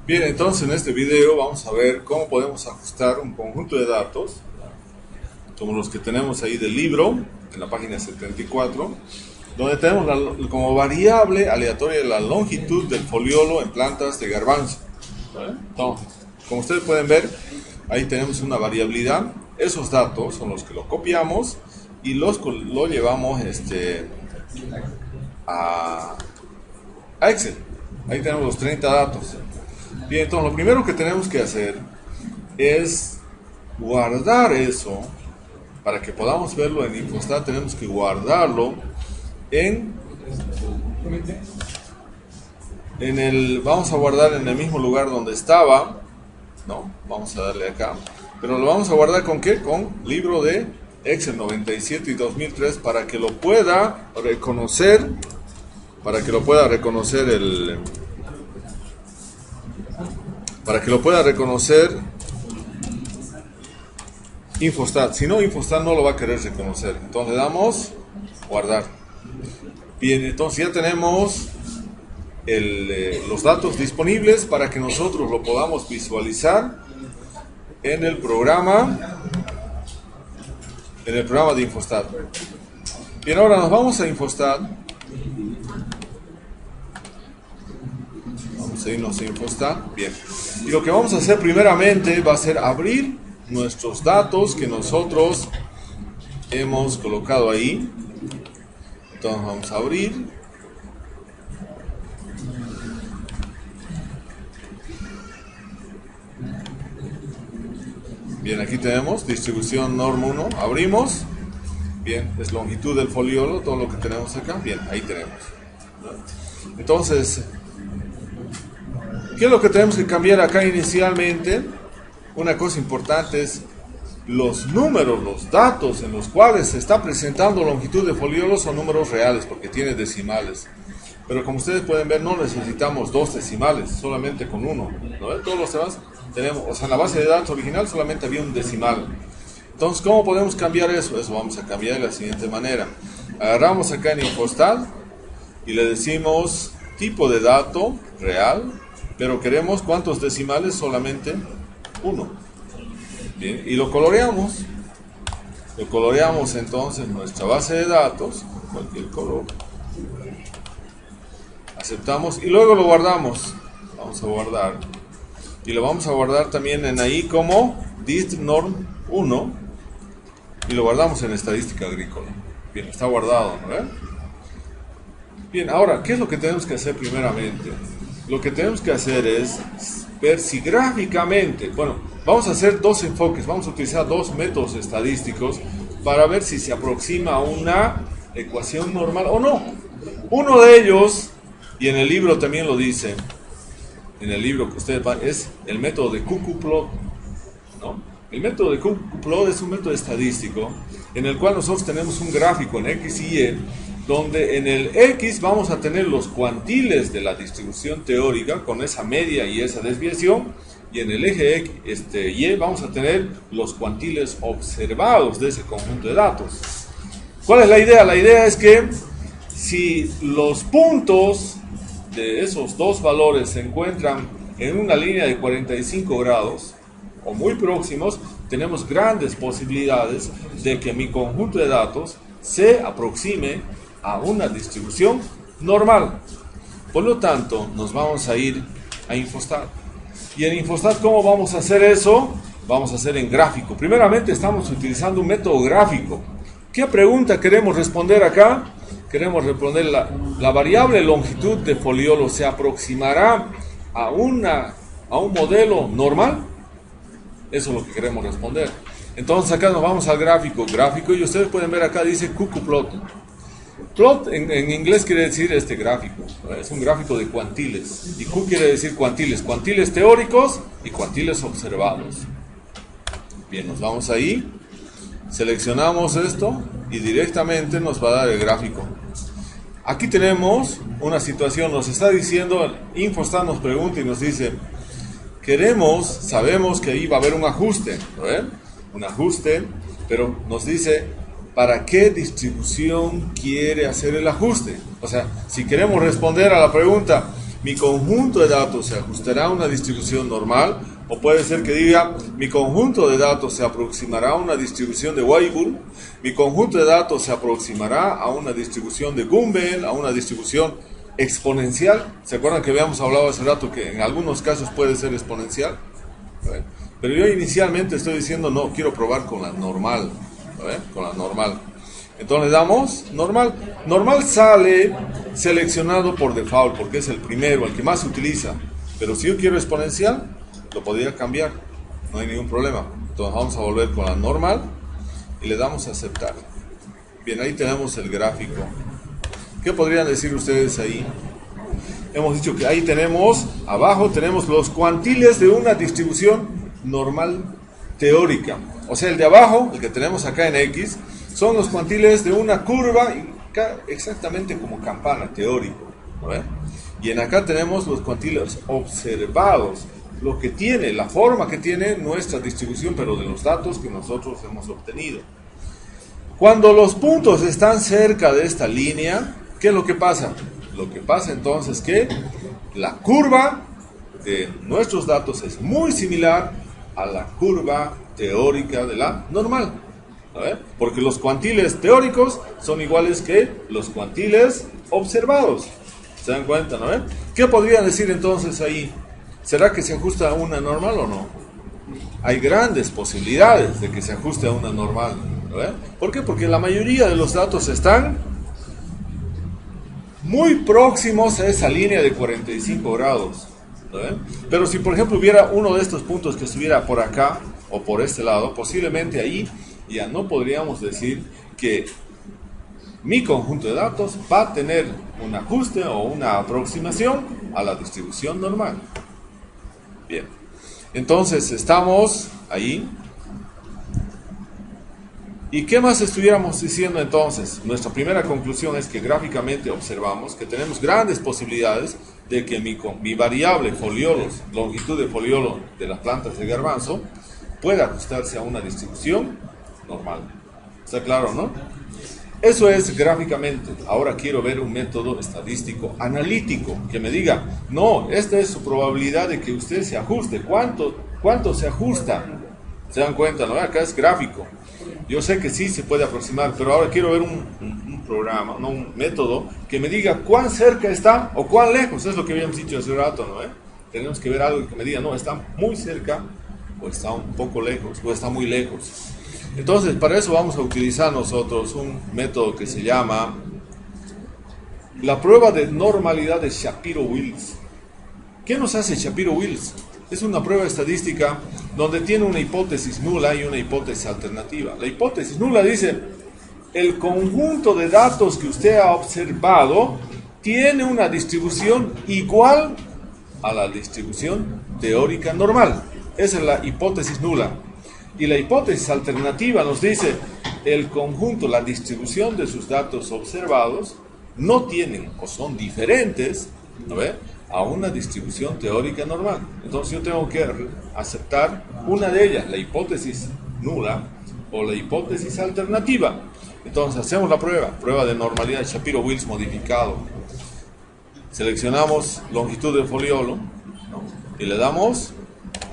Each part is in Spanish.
Bien, entonces en este video vamos a ver cómo podemos ajustar un conjunto de datos, como los que tenemos ahí del libro, en la página 74, donde tenemos como variable aleatoria la longitud del foliolo en plantas de garbanzo. ¿Vale? Entonces, como ustedes pueden ver, ahí tenemos una variabilidad. Esos datos son los que lo copiamos y lo llevamos a Excel. Ahí tenemos los 30 datos. Bien, entonces lo primero que tenemos que hacer es guardar eso. Para que podamos verlo en Infostat tenemos que guardarlo vamos a guardar en el mismo lugar donde estaba, ¿no? Vamos a darle acá, pero lo vamos a guardar ¿con qué? Con libro de Excel 97 y 2003 para que lo pueda reconocer, Infostat. Si no, Infostat no lo va a querer reconocer. Entonces le damos guardar. Bien, entonces ya tenemos los datos disponibles para que nosotros lo podamos visualizar en el programa de Infostat. Bien, ahora nos vamos a Infostat. Vamos a irnos a Infostat. Bien. Y lo que vamos a hacer primeramente va a ser abrir nuestros datos que nosotros hemos colocado ahí. Entonces vamos a abrir. Bien, aquí tenemos distribución norm 1. Abrimos. Bien, es longitud del foliolo, todo lo que tenemos acá. Bien, ahí tenemos. Entonces, ¿qué es lo que tenemos que cambiar acá inicialmente? Una cosa importante es los números, los datos en los cuales se está presentando longitud de foliolo son números reales porque tiene decimales. Pero como ustedes pueden ver, no necesitamos dos decimales, solamente con uno, ¿no? Todos los demás tenemos, o sea, en la base de datos original solamente había un decimal. Entonces, ¿cómo podemos cambiar eso? Eso vamos a cambiar de la siguiente manera. Agarramos acá en Infostat y le decimos tipo de dato real, pero queremos ¿cuántos decimales? Solamente uno. Bien, y lo coloreamos. Lo coloreamos entonces en nuestra base de datos, cualquier color. Aceptamos y luego lo guardamos. Vamos a guardar. Y lo vamos a guardar también en ahí como distnorm 1. Y lo guardamos en estadística agrícola. Bien, está guardado, ¿no? Bien, ahora, ¿qué es lo que tenemos que hacer primeramente? Lo que tenemos que hacer es ver si gráficamente, bueno, vamos a hacer dos enfoques, vamos a utilizar dos métodos estadísticos para ver si se aproxima a una ecuación normal o no. Uno de ellos, y en el libro también lo dice, en el libro que ustedes van, es el método de ggplot, ¿no? El método de ggplot es un método estadístico en el cual nosotros tenemos un gráfico en X y Y, donde en el X vamos a tener los cuantiles de la distribución teórica con esa media y esa desviación, y en el eje X, Y vamos a tener los cuantiles observados de ese conjunto de datos. ¿Cuál es la idea? La idea es que si los puntos de esos dos valores se encuentran en una línea de 45 grados o muy próximos, tenemos grandes posibilidades de que mi conjunto de datos se aproxime a una distribución normal. Por lo tanto, nos vamos a ir a Infostat. Y en Infostat, ¿cómo vamos a hacer eso? Vamos a hacer en gráfico. Primeramente estamos utilizando un método gráfico. ¿Qué pregunta queremos responder acá? Queremos responder la variable longitud de foliolo se aproximará a un modelo normal. Eso es lo que queremos responder. Entonces acá nos vamos al gráfico, y ustedes pueden ver acá dice ggplot. Plot en inglés quiere decir gráfico, es un gráfico de cuantiles, y Q quiere decir cuantiles teóricos y cuantiles observados. Bien, nos vamos ahí, seleccionamos esto y directamente nos va a dar el gráfico. Aquí tenemos una situación, nos está diciendo, Infostat nos pregunta y nos dice, sabemos que ahí va a haber un ajuste, un ajuste, pero nos dice, ¿para qué distribución quiere hacer el ajuste? O sea, si queremos responder a la pregunta, mi conjunto de datos se ajustará a una distribución normal, o puede ser que diga, mi conjunto de datos se aproximará a una distribución de Weibull, mi conjunto de datos se aproximará a una distribución de Gumbel, a una distribución exponencial. ¿Se acuerdan que habíamos hablado hace rato que en algunos casos puede ser exponencial? Bueno, pero yo inicialmente estoy diciendo, no, quiero probar con la normal, con la normal. Entonces le damos normal. Normal sale seleccionado por default, porque es el primero, el que más se utiliza. Pero si yo quiero exponencial, lo podría cambiar, no hay ningún problema. Entonces vamos a volver con la normal y le damos a aceptar. Bien, ahí tenemos el gráfico. ¿Qué podrían decir ustedes ahí? Hemos dicho que ahí tenemos, abajo tenemos los cuantiles de una distribución normal teórica. O sea, el de abajo, el que tenemos acá en X, son los cuantiles de una curva exactamente como campana, teórico, ¿no? Y en acá tenemos los cuantiles observados, lo que tiene, la forma que tiene nuestra distribución, pero de los datos que nosotros hemos obtenido. Cuando los puntos están cerca de esta línea, ¿qué es lo que pasa? Lo que pasa entonces es que la curva de nuestros datos es muy similar a la curva teórica de la normal. Porque los cuantiles teóricos son iguales que los cuantiles observados. ¿Se dan cuenta, no? ¿Qué podrían decir entonces ahí? ¿Será que se ajusta a una normal o no? Hay grandes posibilidades de que se ajuste a una normal, ¿no? ¿Por qué? Porque la mayoría de los datos están muy próximos a esa línea de 45 grados, ¿no? Pero si por ejemplo hubiera uno de estos puntos que estuviera por acá o por este lado, posiblemente ahí ya no podríamos decir que mi conjunto de datos va a tener un ajuste o una aproximación a la distribución normal. Bien, entonces estamos ahí. ¿Y qué más estuviéramos diciendo entonces? Nuestra primera conclusión es que gráficamente observamos que tenemos grandes posibilidades de que mi variable foliolos, longitud de foliolo de las plantas de garbanzo, pueda ajustarse a una distribución normal. ¿Está claro, no? Eso es gráficamente. Ahora quiero ver un método estadístico analítico que me diga, no, esta es su probabilidad de que usted se ajuste. ¿Cuánto se ajusta? ¿Se dan cuenta, no? Acá es gráfico. Yo sé que sí se puede aproximar, pero ahora quiero ver un programa, no un método que me diga cuán cerca está o cuán lejos. Es lo que habíamos dicho hace rato, ¿no? Tenemos que ver algo que me diga, no, está muy cerca o está un poco lejos o está muy lejos. Entonces, para eso vamos a utilizar nosotros un método que se llama la prueba de normalidad de Shapiro-Wills. ¿Qué nos hace Shapiro-Wills? Es una prueba estadística donde tiene una hipótesis nula y una hipótesis alternativa. La hipótesis nula dice, el conjunto de datos que usted ha observado tiene una distribución igual a la distribución teórica normal. Esa es la hipótesis nula. Y la hipótesis alternativa nos dice, el conjunto, la distribución de sus datos observados no tienen o son diferentes, ¿no ve?, a una distribución teórica normal. Entonces yo tengo que aceptar una de ellas, la hipótesis nula o la hipótesis alternativa. Entonces hacemos la prueba de normalidad de Shapiro-Wills modificado. Seleccionamos longitud de foliolo, ¿no?, y le damos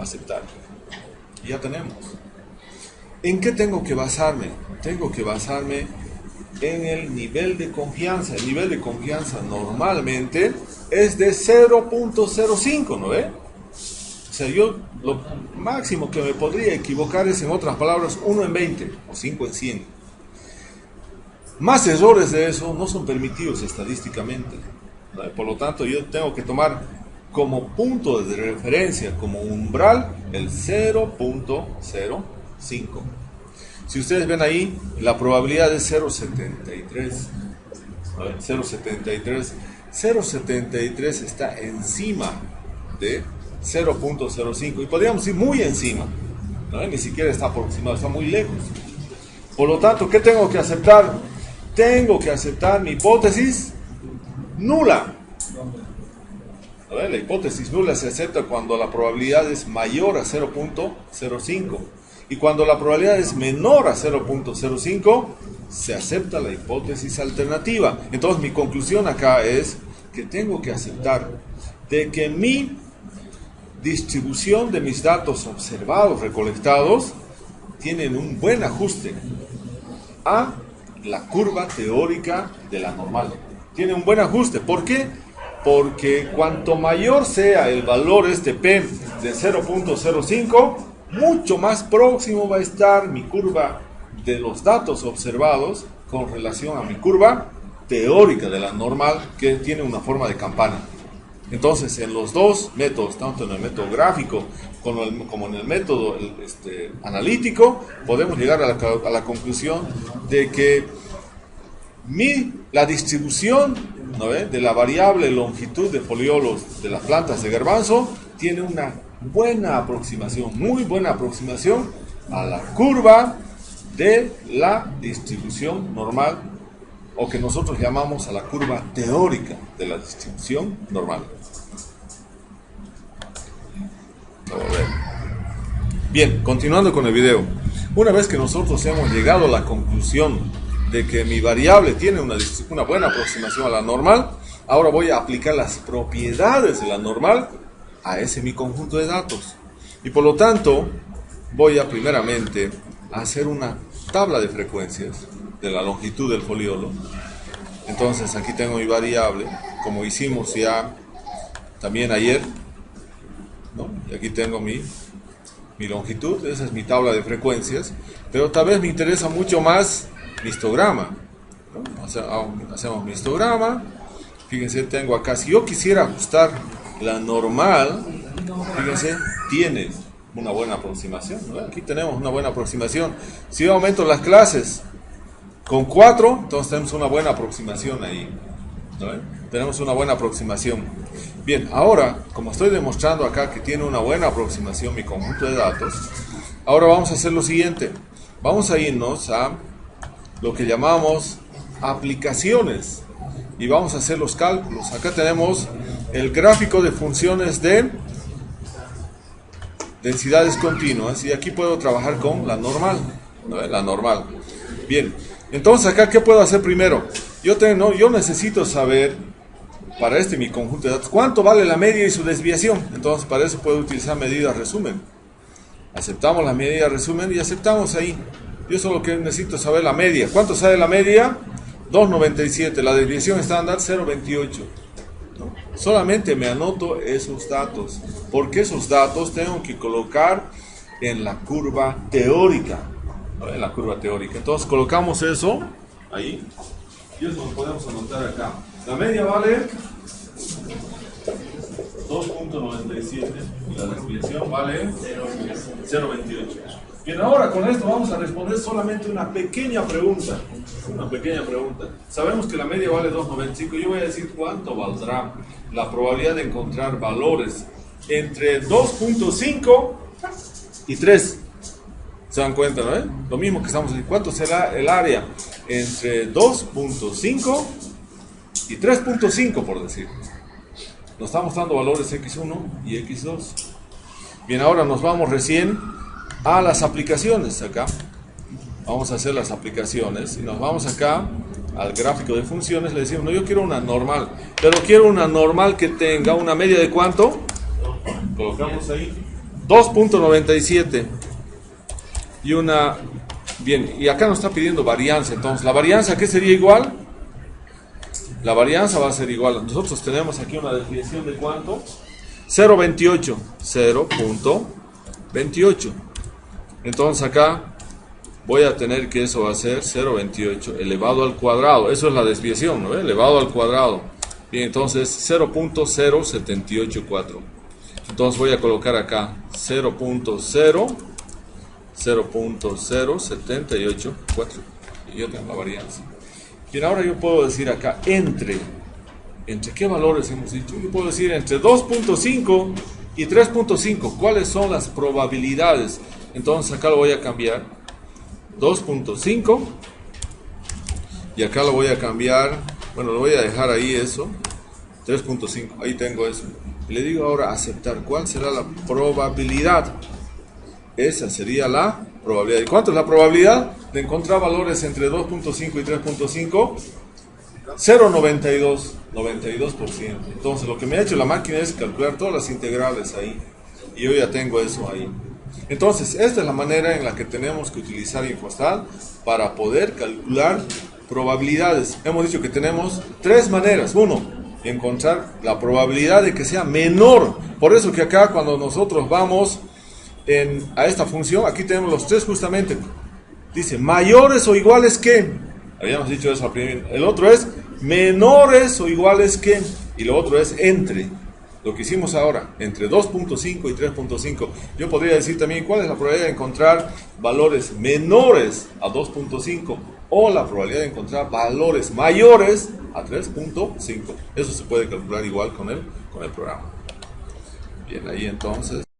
aceptar. Y ya tenemos. ¿En qué tengo que basarme? Tengo que basarme en el nivel de confianza. El nivel de confianza normalmente es de 0.05, ¿no ve? O sea, yo lo máximo que me podría equivocar es, en otras palabras, 1 en 20 o 5 en 100. Más errores de eso no son permitidos estadísticamente, ¿no? Por lo tanto, yo tengo que tomar como punto de referencia, como umbral, el 0.05. Si ustedes ven ahí, la probabilidad es 0.73. 0.73. 0.73 está encima de 0.05 y podríamos decir muy encima, ¿no? Ni siquiera está aproximado, está muy lejos. Por lo tanto, ¿qué tengo que aceptar? Tengo que aceptar mi hipótesis nula. La hipótesis nula se acepta cuando la probabilidad es mayor a 0.05 y cuando la probabilidad es menor a 0.05 se acepta la hipótesis alternativa. Entonces mi conclusión acá es que tengo que aceptar de que mi distribución de mis datos observados, recolectados, tienen un buen ajuste a la curva teórica de la normal. Tiene un buen ajuste. ¿Por qué? Porque cuanto mayor sea el valor P de 0.05, mucho más próximo va a estar mi curva de los datos observados con relación a mi curva teórica de la normal, que tiene una forma de campana. Entonces, en los dos métodos, tanto en el método gráfico como en el método analítico, podemos llegar a la conclusión de que la distribución, ¿no ve?, de la variable longitud de foliolos de las plantas de garbanzo tiene una buena aproximación, muy buena aproximación a la curva de la distribución normal, o que nosotros llamamos a la curva teórica de la distribución normal. Bien, continuando con el video. Una vez que nosotros hemos llegado a la conclusión de que mi variable tiene una buena aproximación a la normal, ahora voy a aplicar las propiedades de la normal a ese mi conjunto de datos. Y por lo tanto, voy a primeramente hacer una tabla de frecuencias de la longitud del foliolo. Entonces aquí tengo mi variable, como hicimos ya también ayer, ¿no? Y aquí tengo mi longitud, esa es mi tabla de frecuencias, pero tal vez me interesa mucho más mi histograma, ¿no? Hacemos mi histograma. Fíjense, tengo acá, si yo quisiera ajustar la normal, fíjense, tiene una buena aproximación, ¿no? Aquí tenemos una buena aproximación. Si yo aumento las clases con 4, entonces tenemos una buena aproximación ahí, ¿no? Tenemos una buena aproximación. Bien, ahora, como estoy demostrando acá que tiene una buena aproximación mi conjunto de datos, ahora vamos a hacer lo siguiente. Vamos a irnos a lo que llamamos aplicaciones y vamos a hacer los cálculos. Acá tenemos el gráfico de funciones de densidades continuas y aquí puedo trabajar con la normal, ¿no? La normal. Bien, entonces acá, ¿qué puedo hacer primero? Yo necesito saber, para mi conjunto de datos, cuánto vale la media y su desviación. Entonces para eso puedo utilizar medida resumen. Aceptamos la medida resumen y aceptamos ahí. Yo solo que necesito saber la media. ¿Cuánto sale la media? 2.97. La desviación estándar 0.28. ¿No? Solamente me anoto esos datos, porque esos datos tengo que colocar en la curva teórica, ¿no? En la curva teórica. Entonces colocamos eso ahí y eso lo podemos anotar acá. La media vale 2.97 y la desviación vale 0.28. Bien, ahora con esto vamos a responder solamente una pequeña pregunta. Sabemos que la media vale 2.95. Yo voy a decir cuánto valdrá la probabilidad de encontrar valores entre 2.5 y 3. ¿Se dan cuenta, no? Lo mismo que estamos diciendo. ¿Cuánto será el área entre 2.5 y 3.5, por decir? Nos estamos dando valores x1 y x2. Bien, ahora nos vamos recién a las aplicaciones. Acá vamos a hacer las aplicaciones y nos vamos acá al gráfico de funciones. Le decimos, no, yo quiero una normal, pero quiero una normal que tenga una media de ¿cuánto? Colocamos ahí 2.97 y una... Bien, y acá nos está pidiendo varianza. Entonces, ¿la varianza qué sería igual? La varianza va a ser igual. Nosotros tenemos aquí una desviación de ¿cuánto? 0.28. 0.28. Entonces acá voy a tener que eso va a ser 0.28 elevado al cuadrado. Eso es la desviación, ¿no? Elevado al cuadrado. Bien, entonces 0.0784. Entonces voy a colocar acá 0.0784 y yo tengo la varianza. Bien, ahora yo puedo decir acá ¿entre qué valores hemos dicho? Yo puedo decir entre 2.5 y 3.5. ¿Cuáles son las probabilidades? Entonces acá lo voy a cambiar 2.5 y acá lo voy a cambiar, bueno, lo voy a dejar ahí eso, 3.5, ahí tengo eso. Y le digo ahora aceptar. ¿Cuál será la probabilidad? Esa sería la probabilidad. ¿Y cuánto es la probabilidad de encontrar valores entre 2.5 y 3.5? 0.92. 92%. Entonces lo que me ha hecho la máquina es calcular todas las integrales ahí. Y yo ya tengo eso ahí. Entonces, esta es la manera en la que tenemos que utilizar Infostal para poder calcular probabilidades. Hemos dicho que tenemos tres maneras. Uno, encontrar la probabilidad de que sea menor. Por eso que acá cuando nosotros vamos a esta función, aquí tenemos los tres justamente. Dice mayores o iguales que. Habíamos dicho eso al principio. El otro es menores o iguales que. Y lo otro es entre. Lo que hicimos ahora, entre 2.5 y 3.5. Yo podría decir también cuál es la probabilidad de encontrar valores menores a 2.5 o la probabilidad de encontrar valores mayores a 3.5. Eso se puede calcular igual con el programa. Bien, ahí entonces.